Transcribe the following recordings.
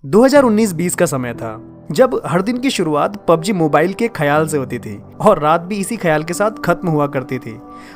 2019-20 का समय था जब हर दिन की शुरुआत पबजी मोबाइल के ख्याल से होती थी और रात भी इसी ख्याल के साथ खत्म हुआ करती थी।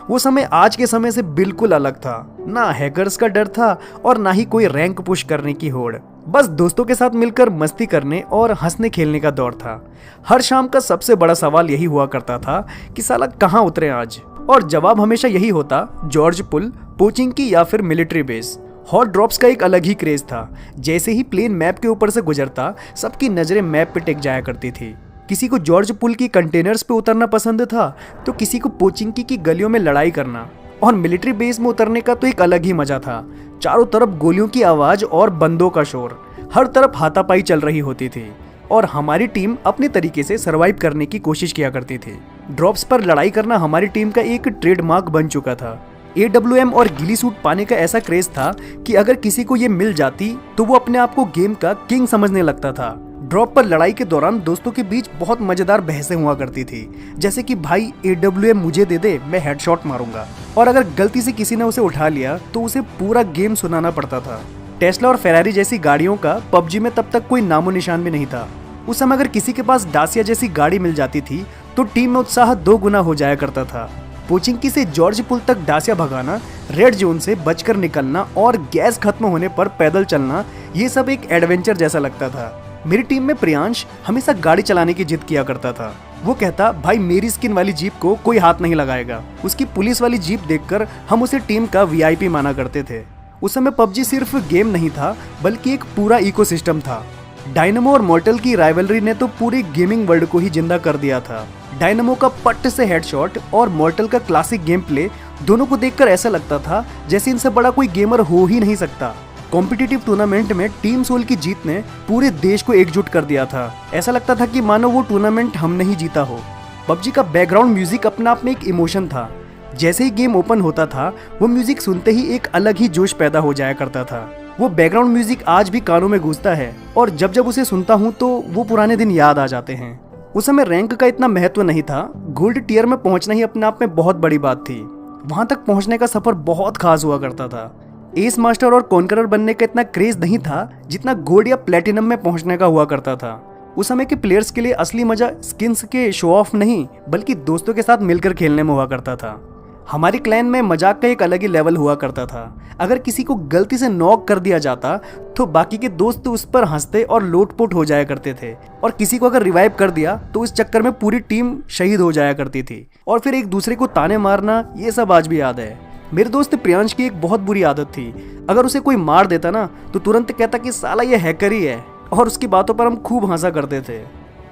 वो समय आज के समय से बिल्कुल अलग था। ना हैकर्स का डर था और ना ही कोई रैंक पुश करने की होड़। बस दोस्तों के साथ मिलकर मस्ती करने और हंसने खेलने का दौर था। हर शाम का सबसे बड़ा सवाल यही हुआ करता था कि साला कहाँ उतरे आज, और जवाब हमेशा यही होता, जॉर्ज पुल, पोचिंग की या फिर मिलिट्री बेस। हॉट ड्रॉप्स का एक अलग ही क्रेज था। जैसे ही प्लेन मैप के ऊपर से गुजरता, सबकी नजरें मैप पे टेक जाया करती थी। किसी को जॉर्ज पुल की कंटेनर्स पे उतरना पसंद था तो किसी को पोचिंकी की गलियों में लड़ाई करना, और मिलिट्री बेस में उतरने का तो एक अलग ही मजा था। चारों तरफ गोलियों की आवाज और बंदों का शोर, हर तरफ हाथापाई चल रही होती थी और हमारी टीम अपने तरीके से सरवाइव करने की कोशिश किया करती थी। ड्रॉप्स पर लड़ाई करना हमारी टीम का एक ट्रेडमार्क बन चुका था। AWM और गिली सूट पाने का ऐसा क्रेज था कि अगर किसी को ये मिल जाती तो वो अपने आप को गेम का किंग समझने लगता था। ड्रॉप पर लड़ाई के दौरान दोस्तों के बीच बहुत मजेदार बहसें हुआ करती थी, जैसे कि भाई AWM मुझे दे दे, मैं हेडशॉट मारूंगा। और अगर गलती से किसी ने उसे उठा लिया तो उसे पूरा गेम सुनाना पड़ता था। टेस्ला और फेरारी जैसी गाड़ियों का पबजी में तब तक कोई नामो निशान भी नहीं था। उस समय अगर किसी के पास डासिया जैसी गाड़ी मिल जाती थी तो टीम में उत्साह 2 गुना हो जाया करता था। पोचिंकी से जॉर्ज पुल तक डासिया भगाना, रेड जोन से बचकर निकलना और गैस खत्म होने पर पैदल चलना, ये सब एक एडवेंचर जैसा लगता था। मेरी टीम में प्रियांश हमेशा गाड़ी चलाने की जिद किया करता था। वो कहता, भाई मेरी स्किन वाली जीप को कोई हाथ नहीं लगाएगा। उसकी पुलिस वाली जीप देखकर हम उसे टीम का VIP माना करते थे। उस समय पबजी सिर्फ गेम नहीं था बल्कि एक पूरा इकोसिस्टम था। डायनामो और मॉर्टल की राइवलरी ने तो पूरे गेमिंग वर्ल्ड को ही जिंदा कर दिया था। डायनामो का पट्ट से हेडशॉट और मॉर्टल का क्लासिक गेम प्ले, दोनों को देखकर ऐसा लगता था जैसे इनसे बड़ा कोई गेमर हो ही नहीं सकता। कॉम्पिटिटिव टूर्नामेंट में टीम सोल की जीत ने पूरे देश को एकजुट कर दिया था। ऐसा लगता था कि मानो वो टूर्नामेंट हमने ही जीता हो। पबजी का बैकग्राउंड म्यूजिक अपना आप में एक इमोशन था। जैसे ही गेम ओपन होता था, वो म्यूजिक सुनते ही एक अलग ही जोश पैदा हो जाया करता था। वो बैकग्राउंड म्यूजिक आज भी कानों में गूंजता है और जब जब उसे सुनता हूँ तो वो पुराने दिन याद आ जाते हैं। उस समय रैंक का इतना महत्व नहीं था। गोल्ड टियर में पहुंचना ही अपने आप में बहुत बड़ी बात थी। वहां तक पहुंचने का सफर बहुत खास हुआ करता था। एस मास्टर और कॉन्करर बनने का इतना क्रेज नहीं था जितना गोल्ड या प्लेटिनम में पहुंचने का हुआ करता था। उस समय के प्लेयर्स के लिए असली मजा स्किन्स के शो ऑफ नहीं बल्कि दोस्तों के साथ मिलकर खेलने में हुआ करता था। हमारी क्लैन में मजाक का एक अलग ही लेवल हुआ करता था। अगर किसी को गलती से नॉक कर दिया जाता तो बाकी के दोस्त उस पर हंसते और लोटपोट हो जाया करते थे, और किसी को अगर रिवाइव कर दिया तो इस चक्कर में पूरी टीम शहीद हो जाया करती थी और फिर एक दूसरे को ताने मारना, ये सब आज भी याद है। मेरे दोस्त प्रियांश की एक बहुत बुरी आदत थी, अगर उसे कोई मार देता ना तो तुरंत कहता कि साला ये हैकर ही है, और उसकी बातों पर हम खूब हंसा करते थे।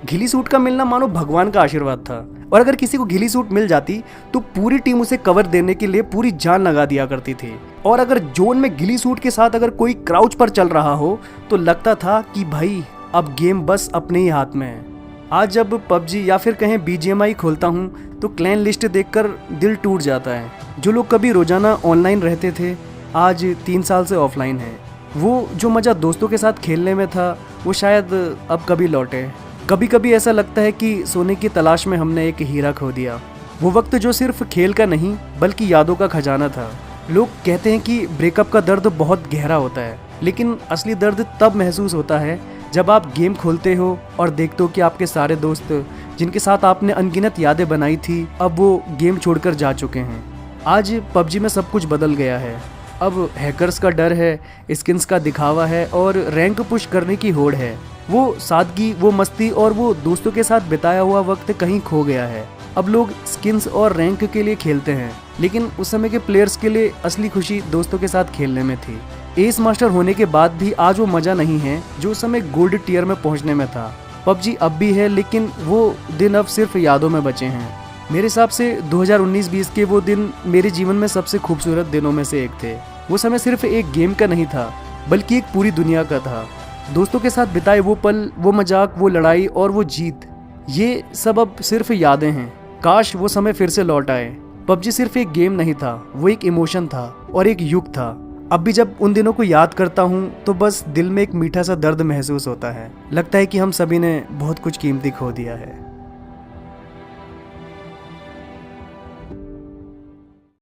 घिली सूट का मिलना मानो भगवान का आशीर्वाद था, और अगर किसी को घिली सूट मिल जाती तो पूरी टीम उसे कवर देने के लिए पूरी जान लगा दिया करती थी। और अगर जोन में घिली सूट के साथ अगर कोई क्राउच पर चल रहा हो तो लगता था कि भाई अब गेम बस अपने ही हाथ में है। आज जब पबजी या फिर कहें BGMI खोलता हूँ तो क्लैन लिस्ट देखकर दिल टूट जाता है। जो लोग कभी रोजाना ऑनलाइन रहते थे आज 3 साल से ऑफलाइन है। वो जो मजा दोस्तों के साथ खेलने में था वो शायद अब कभी लौटे। कभी कभी ऐसा लगता है कि सोने की तलाश में हमने एक हीरा खो दिया। वो वक्त जो सिर्फ खेल का नहीं बल्कि यादों का खजाना था। लोग कहते हैं कि ब्रेकअप का दर्द बहुत गहरा होता है, लेकिन असली दर्द तब महसूस होता है जब आप गेम खोलते हो और देखते हो कि आपके सारे दोस्त जिनके साथ आपने अनगिनत यादें बनाई थी अब वो गेम छोड़कर जा चुके हैं। आज पबजी में सब कुछ बदल गया है। अब हैकर्स का डर है, स्किन्स का दिखावा है और रैंक पुश करने की होड़ है। वो सादगी, वो मस्ती और वो दोस्तों के साथ बिताया हुआ वक्त कहीं खो गया है। अब लोग स्किन्स और रैंक के लिए खेलते हैं, लेकिन उस समय के प्लेयर्स के लिए असली खुशी दोस्तों के साथ खेलने में थी। एस मास्टर होने के बाद भी आज वो मजा नहीं है जो उस समय गोल्ड टियर में पहुंचने में था। पबजी अब भी है, लेकिन वो दिन अब सिर्फ यादों में बचे हैं। मेरे हिसाब से 2019-20 के वो दिन मेरे जीवन में सबसे खूबसूरत दिनों में से एक थे। वो समय सिर्फ एक गेम का नहीं था बल्कि एक पूरी दुनिया का था। दोस्तों के साथ बिताए वो पल, वो मजाक, वो लड़ाई और वो जीत, ये सब अब सिर्फ यादें हैं। काश वो समय फिर से लौट आए। पबजी सिर्फ एक गेम नहीं था, वो एक इमोशन था और एक युग था। अब भी जब उन दिनों को याद करता हूँ तो बस दिल में एक मीठा सा दर्द महसूस होता है। लगता है कि हम सभी ने बहुत कुछ कीमती खो दिया है।